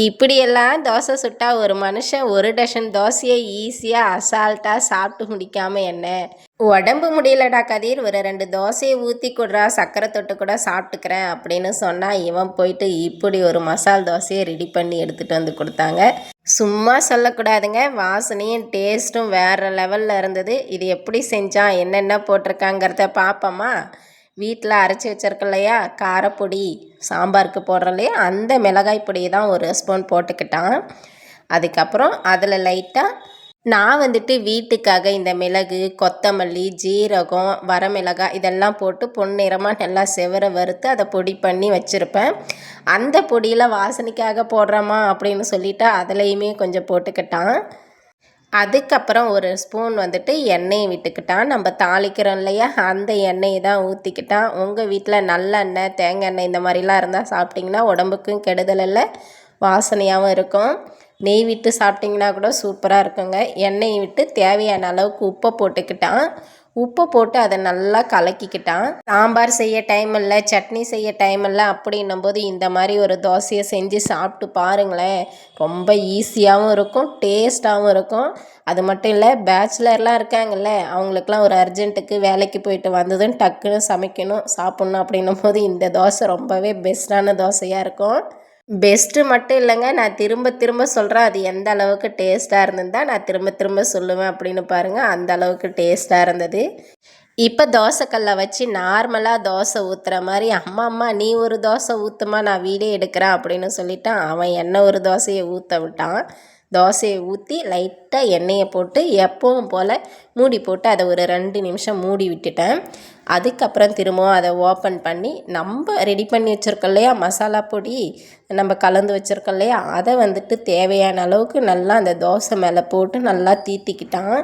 இப்படியெல்லாம் தோசை சுட்டா ஒரு மனுஷன் ஒரு டசன் தோசையை ஈஸியாக அசால்ட்டாக சாப்பிட்டு முடிக்காம என்ன? உடம்பு முடியலடா கதிர், ஒரு 2 தோசையை ஊற்றி கொடுறா, சக்கரை தொட்டு கூட சாப்பிட்டுக்கிறேன் அப்படின்னு சொன்னால் இவன் போயிட்டு இப்படி ஒரு மசால் தோசையை ரெடி பண்ணி எடுத்துகிட்டு வந்து கொடுத்தாங்க. சும்மா சொல்லக்கூடாதுங்க, வாசனையும் டேஸ்ட்டும் வேறு லெவலில் இருந்தது. இது எப்படி செஞ்சான், என்னென்ன போட்டிருக்காங்கிறத பார்ப்போமா? வீட்டில் அரைச்சி வச்சிருக்க இல்லையா காரப்பொடி, சாம்பாருக்கு போடுறோம் இல்லையா அந்த மிளகாய் பொடியை தான் ஒரு ஸ்பூன் போட்டுக்கிட்டான். அதுக்கப்புறம் அதில் லைட்டாக நான் வந்துட்டு வீட்டுக்காக இந்த மிளகு, கொத்தமல்லி, ஜீரகம், வரமிளகாய் இதெல்லாம் போட்டு பொன்னிறமாக நல்லா செவர வறுத்து அதை பொடி பண்ணி வச்சுருப்பேன். அந்த பொடியில் வாசனைக்காக போடுறோமா அப்படின்னு சொல்லிவிட்டு அதுலேயுமே கொஞ்சம் போட்டுக்கிட்டான். அதுக்கப்புறம் ஒரு ஸ்பூன் வந்துட்டு எண்ணெயை விட்டுக்கிட்டான். நம்ம தாளிக்கிறோம் இல்லையா அந்த எண்ணெயை தான் ஊற்றிக்கிட்டான். உங்கள் வீட்டில் நல்லெண்ணெய், தேங்காய் எண்ணெய் இந்த மாதிரிலாம் இருந்தால் சாப்பிட்டிங்கன்னா உடம்புக்கும் கெடுதல் இல்லை, வாசனையாகவும் இருக்கும். நெய் விட்டு சாப்பிட்டிங்கன்னா கூட சூப்பராக இருக்குங்க. எண்ணெயை விட்டு தேவையான அளவுக்கு உப்பை போட்டுக்கிட்டான். உப்பு போட்டு அதை நல்லா கலக்கிக்கிட்டான். சாம்பார் செய்ய டைம் இல்லை, சட்னி செய்ய டைம் இல்லை அப்படின்னும் போது இந்த மாதிரி ஒரு தோசையை செஞ்சு சாப்பிட்டு பாருங்களேன். ரொம்ப ஈஸியாகவும் இருக்கும், டேஸ்ட்டாகவும் இருக்கும். அது மட்டும் இல்லை, பேச்சுலர்லாம் இருக்காங்கல்ல, அவங்களுக்குலாம் ஒரு அர்ஜென்ட்டுக்கு வேலைக்கு போயிட்டு வந்ததும் டக்குன்னு சமைக்கணும் சாப்பிட்ணும் அப்படின்னும் போது இந்த தோசை ரொம்பவே பெஸ்ட்டான தோசையாக இருக்கும். பெஸ்ட்டு மட்டும் இல்லைங்க, நான் திரும்ப திரும்ப சொல்கிறேன், அது எந்த அளவுக்கு டேஸ்ட்டாக இருந்ததுதான் நான் திரும்ப திரும்ப சொல்லுவேன் அப்படின்னு பாருங்கள். அந்த அளவுக்கு டேஸ்ட்டாக இருந்தது. இப்போ தோசைக்கல்லை வச்சு நார்மலாக தோசை ஊற்றுற மாதிரி அம்மா நீ ஒரு தோசை ஊற்றுமா, நான் வீடியோ எடுக்கிறேன் அப்படின்னு சொல்லிட்டான். அவன் என்ன ஒரு தோசையை ஊற்ற விட்டான். தோசையை ஊற்றி லைட்டாக எண்ணெயை போட்டு எப்பவும் போல் மூடி போட்டு அதை ஒரு 2 நிமிஷம் மூடி விட்டுட்டேன். அதுக்கப்புறம் திரும்பவும் அதை ஓப்பன் பண்ணி நம்ம ரெடி பண்ணி வச்சுருக்கோம் இல்லையா மசாலா பொடி, நம்ம கலந்து வச்சுருக்கோம் இல்லையா அதை வந்துட்டு தேவையான அளவுக்கு நல்லா அந்த தோசை மேலே போட்டு நல்லா தீத்திக்கிட்டான்.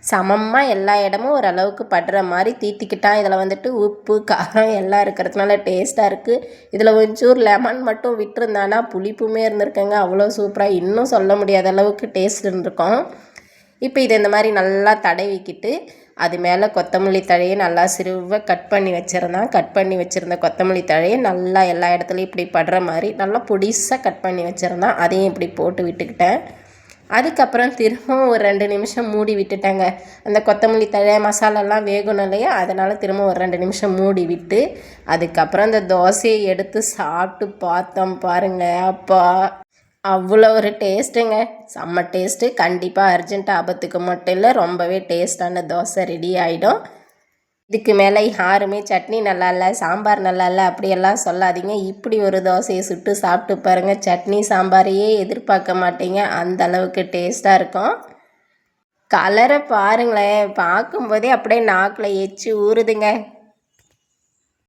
சமமாக எல்லா இடமும் ஓரளவுக்கு படுற மாதிரி தீத்திக்கிட்டான். இதில் வந்துட்டு உப்பு, காரம் எல்லாம் இருக்கிறதுனால டேஸ்ட்டாக இருக்குது. இதில் கொஞ்சம் லெமன் மட்டும் விட்டுருந்தானா புளிப்புமே இருந்திருக்குங்க, அவ்வளோ சூப்பராக, இன்னும் சொல்ல முடியாத அளவுக்கு டேஸ்ட் இருந்திருக்கும். இப்போ இதை இந்த மாதிரி நல்லா தடவிக்கிட்டு அது மேலே கொத்தமல்லி தழையை நல்லா சிறுவாக கட் பண்ணி வச்சுருந்தான். கட் பண்ணி வச்சுருந்த கொத்தமல்லி தழையை நல்லா எல்லா இடத்துலையும் இப்படி படுற மாதிரி நல்லா பொடிசாக கட் பண்ணி வச்சுருந்தான். அதையும் இப்படி போட்டு விட்டுக்கிட்டேன். அதுக்கப்புறம் திரும்பவும் ஒரு 2 நிமிஷம் மூடி விட்டுட்டேங்க. அந்த கொத்தமல்லி தழை மசாலாலாம் வேகணும் இல்லையா, அதனால் திரும்ப ஒரு 2 நிமிஷம் மூடி விட்டு அதுக்கப்புறம் அந்த தோசையை எடுத்து சாப்பிட்டு பார்த்தோம் பாருங்கள். அப்பா அவ்வளோ ஒரு டேஸ்ட்டுங்க, செம்ம டேஸ்ட்டு. கண்டிப்பாக அர்ஜென்ட் ஆபத்துக்கு மட்டும் இல்லை, ரொம்பவே டேஸ்ட்டான தோசை ரெடி ஆகிடும். இதுக்கு மேலே யாருமே சட்னி நல்லா இல்லை, சாம்பார் நல்லா இல்லை அப்படியெல்லாம் சொல்லாதீங்க. இப்படி ஒரு தோசையை சுட்டு சாப்பிட்டு பாருங்கள், சட்னி சாம்பாரையே எதிர்பார்க்க மாட்டீங்க, அந்த அளவுக்கு டேஸ்ட்டாக இருக்கும். கலரை பாருங்களேன், பார்க்கும்போதே அப்படியே நாக்கில் எச்சி ஊறுதுங்க.